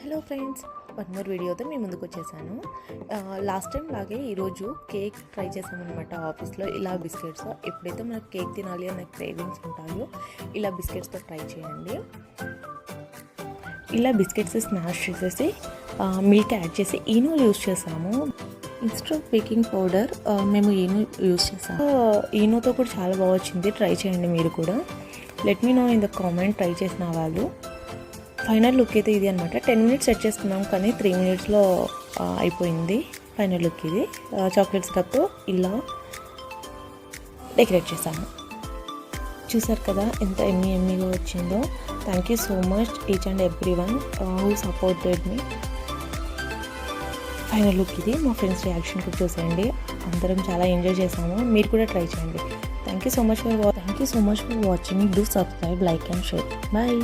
Hello friends, one more వీడియోతో మీ ముందుకు వచ్చేసాను. లాస్ట్ టైం లాగే ఈరోజు కేక్ ట్రై చేసామన్నమాట ఆఫీస్లో. ఇలా బిస్కెట్స్, ఎప్పుడైతే మనకు కేక్ తినాలి అనే క్రేవింగ్స్ ఉంటాయో ఇలా బిస్కెట్స్తో ట్రై చేయండి. ఇలా బిస్కెట్స్ స్మాష్ చేసేసి మిల్క్ యాడ్ చేసి ఈనో యూస్ చేసాము. ఇన్స్టెడ్ ఆఫ్ బేకింగ్ పౌడర్ మేము ఈనో యూస్ చేసాము. ఈనోతో కూడా చాలా బాగా వచ్చింది, ట్రై చేయండి మీరు కూడా. Let me know in the comment try చేసిన వాళ్ళు. ఫైనల్ లుక్ అయితే ఇది అనమాట. 10 మినిట్స్ సెట్ చేసుకున్నాం కానీ 3 మినిట్స్లో అయిపోయింది ఫైనల్ లుక్ ఇది. చాక్లెట్ సిరప్తో ఇలా డెకరేట్ చేశాము. చూసారు కదా ఎంత ఎమ్మీగా వచ్చిందో. Thank you so much each and every one who supported me. Final look ఇది. మా ఫ్రెండ్స్ రియాక్షన్ కూడా చూసేయండి. అందరం చాలా ఎంజాయ్ చేసాము, మీరు కూడా ట్రై చేయండి. Thank you so much for watching. Do subscribe, like and share. Bye.